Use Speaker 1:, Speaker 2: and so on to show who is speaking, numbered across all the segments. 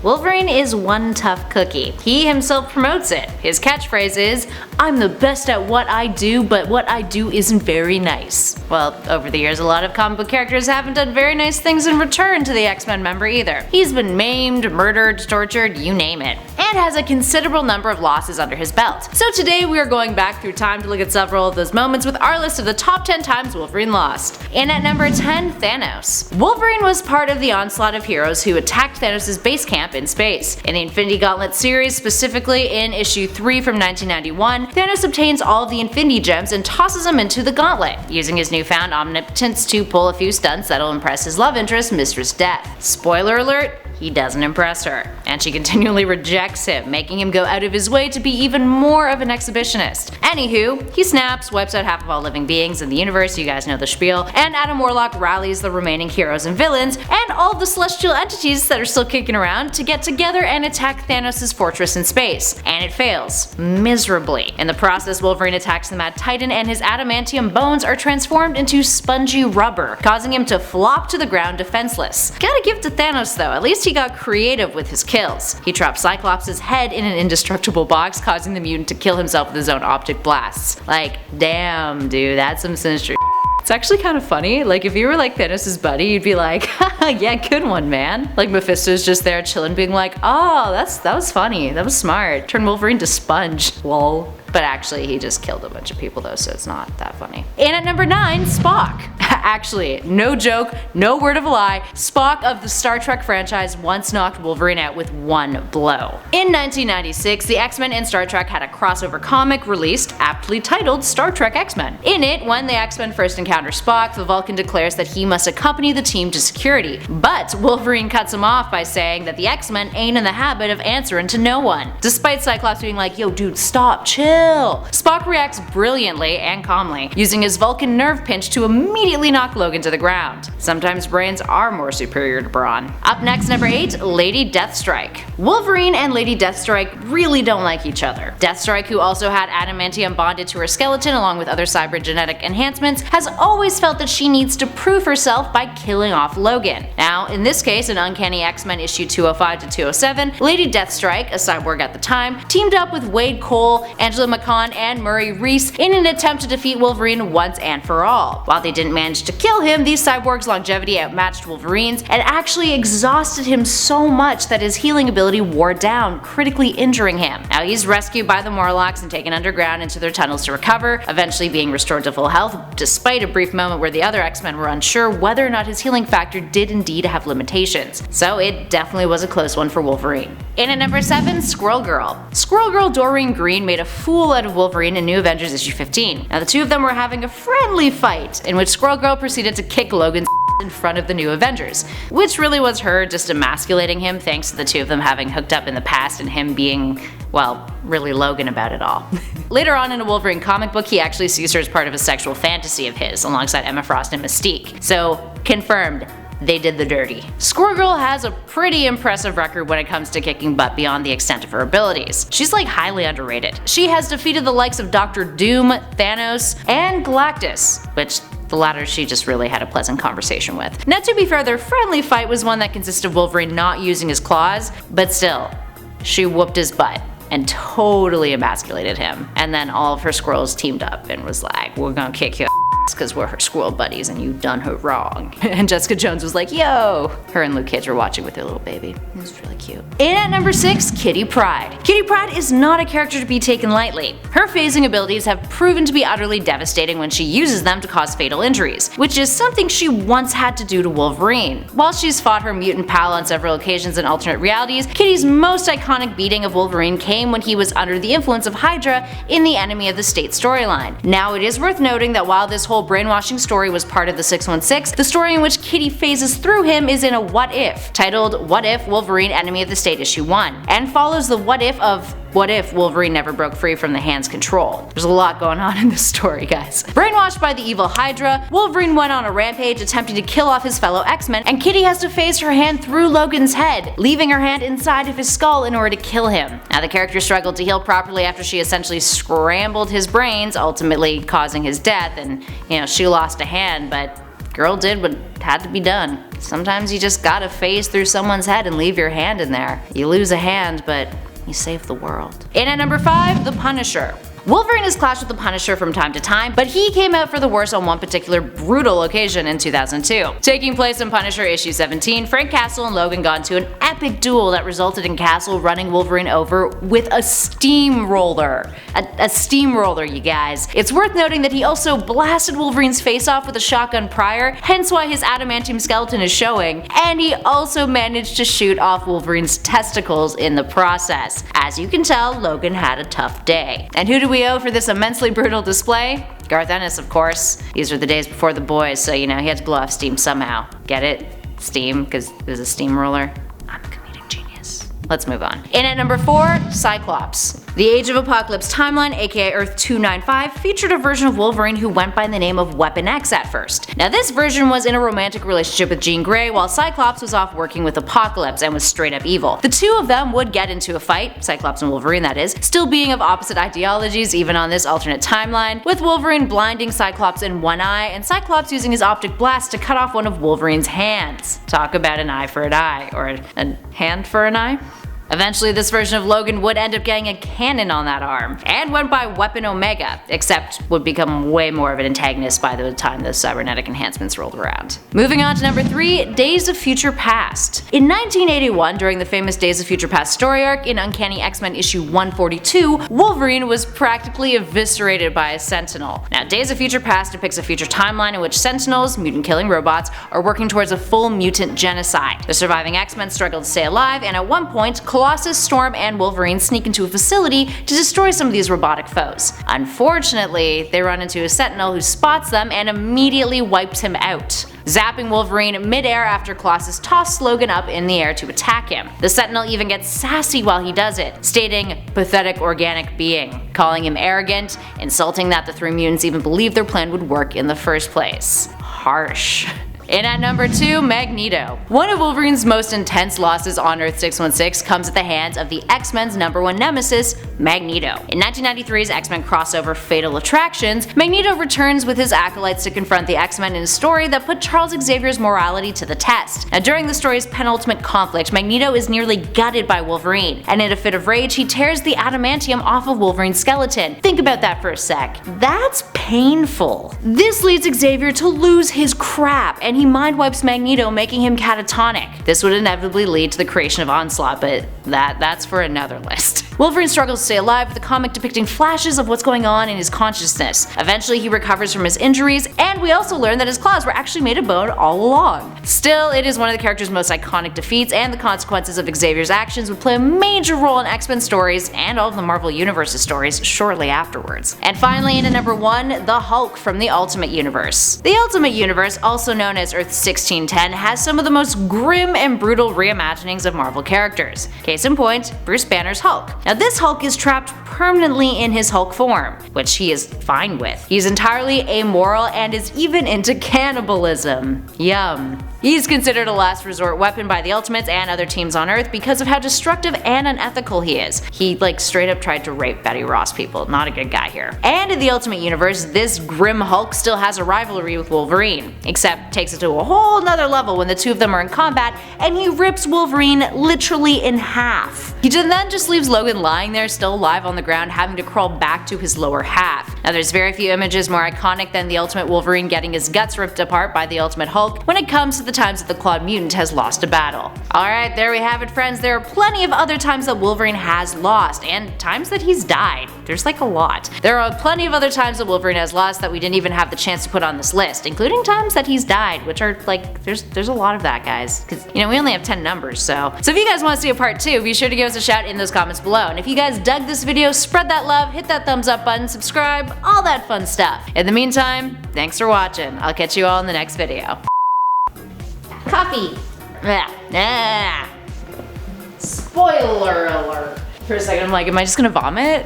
Speaker 1: Wolverine is one tough cookie. He himself promotes it. His catchphrase is, "I'm the best at what I do, but what I do isn't very nice." Well, over the years a lot of comic book characters haven't done very nice things in return to the X-Men member either. He's been maimed, murdered, tortured, you name it, and has a considerable number of losses under his belt. So today we are going back through time to look at several of those moments with our list of the top 10 times Wolverine lost. And at number 10, Thanos. Wolverine was part of the onslaught of heroes who attacked Thanos' base camp in space. In the Infinity Gauntlet series, specifically in issue 3 from 1991, Thanos obtains all of the Infinity Gems and tosses them into the gauntlet, using his newfound omnipotence to pull a few stunts that'll impress his love interest, Mistress Death. Spoiler alert, he doesn't impress her, and she continually rejects him, making him go out of his way to be even more of an exhibitionist. Anywho, he snaps, wipes out half of all living beings in the universe, you guys know the spiel, and Adam Warlock rallies the remaining heroes and villains, and all the celestial entities that are still kicking around to get together and attack Thanos' fortress in space. And it fails. Miserably. In the process, Wolverine attacks the Mad Titan and his adamantium bones are transformed into spongy rubber, causing him to flop to the ground defenseless. Gotta give it to Thanos though, at least he got creative with his kills. He dropped Cyclops' head in an indestructible box, causing the mutant to kill himself with his own optic blasts. Like, damn dude, that's some sinister. It's actually kind of funny, like if you were like Thanos' buddy, you'd be like, haha, yeah, good one, man. Like Mephisto's just there chilling being like, oh, that was funny, that was smart. Turn Wolverine to sponge, lol. But actually he just killed a bunch of people though, so it's not that funny. And at number 9, Spock. Actually, no joke, no word of a lie, Spock of the Star Trek franchise once knocked Wolverine out with one blow. In 1996, the X-Men and Star Trek had a crossover comic released, aptly titled Star Trek X-Men. In it, when the X-Men first encounter Spock, the Vulcan declares that he must accompany the team to security. But Wolverine cuts him off by saying that the X-Men ain't in the habit of answering to no one. Despite Cyclops being like, yo dude, stop, chill. Spock reacts brilliantly and calmly, using his Vulcan nerve pinch to immediately knock Logan to the ground. Sometimes brains are more superior to brawn. Up next, number 8, Lady Deathstrike. Wolverine and Lady Deathstrike really don't like each other. Deathstrike, who also had adamantium bonded to her skeleton along with other cybergenetic enhancements, has always felt that she needs to prove herself by killing off Logan. Now, in this case, in Uncanny X-Men issue 205 to 207, Lady Deathstrike, a cyborg at the time, teamed up with Wade Cole, Angela McCann, and Murray Reese in an attempt to defeat Wolverine once and for all. While they didn't manage to kill him, these cyborgs' longevity outmatched Wolverine's and actually exhausted him so much that his healing ability wore down, critically injuring him. Now he's rescued by the Morlocks and taken underground into their tunnels to recover, eventually being restored to full health, despite a brief moment where the other X-Men were unsure whether or not his healing factor did indeed have limitations. So it definitely was a close one for Wolverine. In at number 7, Squirrel Girl. Squirrel Girl Doreen Green made a fool out of Wolverine in New Avengers issue 15. Now the two of them were having a friendly fight, in which Squirrel Girl proceeded to kick Logan's in front of the New Avengers, which really was her just emasculating him thanks to the two of them having hooked up in the past and him being, well, really Logan about it all. Later on in a Wolverine comic book, he actually sees her as part of a sexual fantasy of his, alongside Emma Frost and Mystique. So, confirmed, they did the dirty. Squirrel Girl has a pretty impressive record when it comes to kicking butt beyond the extent of her abilities. She's like highly underrated. She has defeated the likes of Dr. Doom, Thanos, and Galactus, which the latter she just really had a pleasant conversation with. Now to be fair, their friendly fight was one that consisted of Wolverine not using his claws, but still, she whooped his butt and totally emasculated him. And then all of her squirrels teamed up and was like, we're gonna kick your because we're her squirrel buddies and you done her wrong. And Jessica Jones was like, yo! Her and Luke Cage were watching with their little baby. It was really cute. In at number 6, Kitty Pryde. Kitty Pryde is not a character to be taken lightly. Her phasing abilities have proven to be utterly devastating when she uses them to cause fatal injuries, which is something she once had to do to Wolverine. While she's fought her mutant pal on several occasions in alternate realities, Kitty's most iconic beating of Wolverine came when he was under the influence of Hydra in the Enemy of the State storyline. Now it is worth noting that while this whole brainwashing story was part of the 616, the story in which Kitty phases through him is in a What If, titled What If Wolverine Enemy of the State issue 1, and follows the what if of what if Wolverine never broke free from the Hand's control. There's a lot going on in this story, guys. Brainwashed by the evil Hydra, Wolverine went on a rampage attempting to kill off his fellow X-Men, and Kitty has to phase her hand through Logan's head, leaving her hand inside of his skull in order to kill him. Now the character struggled to heal properly after she essentially scrambled his brains, ultimately causing his death, and she lost a hand, but girl did what had to be done. Sometimes you just gotta phase through someone's head and leave your hand in there. You lose a hand, but you save the world. In at number 5, the Punisher. Wolverine has clashed with the Punisher from time to time, but he came out for the worse on one particular brutal occasion in 2002. Taking place in Punisher issue 17, Frank Castle and Logan got into an epic duel that resulted in Castle running Wolverine over with a steamroller. A steamroller, you guys. It's worth noting that he also blasted Wolverine's face off with a shotgun prior, hence why his adamantium skeleton is showing, and he also managed to shoot off Wolverine's testicles in the process. As you can tell, Logan had a tough day. And who do we owe for this immensely brutal display? Garth Ennis, of course. These were the days before the boys, so you know, he had to blow off steam somehow. Get it? Steam, because it was a steamroller. I'm a comedic genius. Let's move on. In at number 4, Cyclops. The Age of Apocalypse timeline, aka Earth 295, featured a version of Wolverine who went by the name of Weapon X at first. Now this version was in a romantic relationship with Jean Grey, while Cyclops was off working with Apocalypse and was straight up evil. The two of them would get into a fight, Cyclops and Wolverine that is, still being of opposite ideologies even on this alternate timeline, with Wolverine blinding Cyclops in one eye and Cyclops using his optic blast to cut off one of Wolverine's hands. Talk about an eye for an eye, or a hand for an eye? Eventually, this version of Logan would end up getting a cannon on that arm, and went by Weapon Omega, except would become way more of an antagonist by the time the cybernetic enhancements rolled around. Moving on to number 3, Days of Future Past. In 1981, during the famous Days of Future Past story arc in Uncanny X-Men issue 142, Wolverine was practically eviscerated by a Sentinel. Now, Days of Future Past depicts a future timeline in which Sentinels, mutant-killing robots, are working towards a full mutant genocide. The surviving X-Men struggle to stay alive, and at one point, Colossus, Storm, and Wolverine sneak into a facility to destroy some of these robotic foes. Unfortunately, they run into a Sentinel who spots them and immediately wipes him out, zapping Wolverine mid-air after Colossus tosses Logan up in the air to attack him. The Sentinel even gets sassy while he does it, stating, "pathetic organic being," calling him arrogant, insulting that the 3 mutants even believed their plan would work in the first place. Harsh. In at number 2, Magneto. One of Wolverine's most intense losses on Earth 616 comes at the hands of the X-Men's #1 nemesis, Magneto. In 1993's X-Men crossover Fatal Attractions, Magneto returns with his acolytes to confront the X-Men in a story that put Charles Xavier's morality to the test. Now, during the story's penultimate conflict, Magneto is nearly gutted by Wolverine, and in a fit of rage, he tears the adamantium off of Wolverine's skeleton. Think about that for a sec. That's painful. This leads Xavier to lose his crap, and he mind wipes Magneto, making him catatonic. This would inevitably lead to the creation of Onslaught, but that's for another list. Wolverine struggles to stay alive, with the comic depicting flashes of what's going on in his consciousness. Eventually he recovers from his injuries, and we also learn that his claws were actually made of bone all along. Still, it is one of the character's most iconic defeats, and the consequences of Xavier's actions would play a major role in X-Men stories and all of the Marvel Universe's stories shortly afterwards. And finally, in at number 1, the Hulk from the Ultimate Universe. The Ultimate Universe, also known as Earth 1610, has some of the most grim and brutal reimaginings of Marvel characters. Case in point, Bruce Banner's Hulk. Now this Hulk is trapped permanently in his Hulk form, which he is fine with. He's entirely amoral and is even into cannibalism. Yum. He's considered a last resort weapon by the Ultimates and other teams on Earth because of how destructive and unethical he is. He straight up tried to rape Betty Ross people, not a good guy here. And in the Ultimate Universe, this grim Hulk still has a rivalry with Wolverine, except takes it to a whole nother level when the two of them are in combat and he rips Wolverine literally in half. He then just leaves Logan lying there still alive on the ground, having to crawl back to his lower half. Now there's very few images more iconic than the Ultimate Wolverine getting his guts ripped apart by the Ultimate Hulk when it comes to the times that the Clawed Mutant has lost a battle. Alright, there we have it friends, there are plenty of other times that Wolverine has lost, and times that he's died. There's a lot. There are plenty of other times that Wolverine has lost that we didn't even have the chance to put on this list, including times that he's died, which are there's a lot of that, guys, because we only have 10 numbers, so if you guys want to see a part 2, be sure to give us a shout in those comments below. And if you guys dug this video, spread that love, hit that thumbs up button, subscribe, all that fun stuff. In the meantime, thanks for watching. I'll catch you all in the next video. Coffee. Spoiler alert. For a second I'm like, am I just gonna vomit?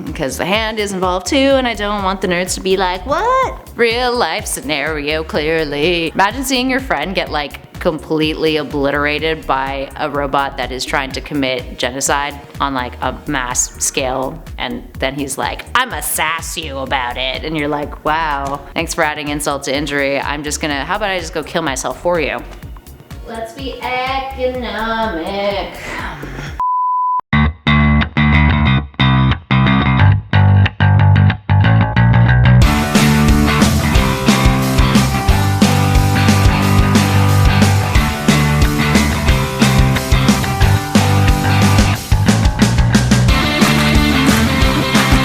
Speaker 1: Because the hand is involved too, and I don't want the nerds to be like, what? Real life scenario clearly. Imagine seeing your friend get completely obliterated by a robot that is trying to commit genocide on like a mass scale, and then he's like, I'ma sass you about it, and you're like, wow, thanks for adding insult to injury. How about I just go kill myself for you? Let's be economic.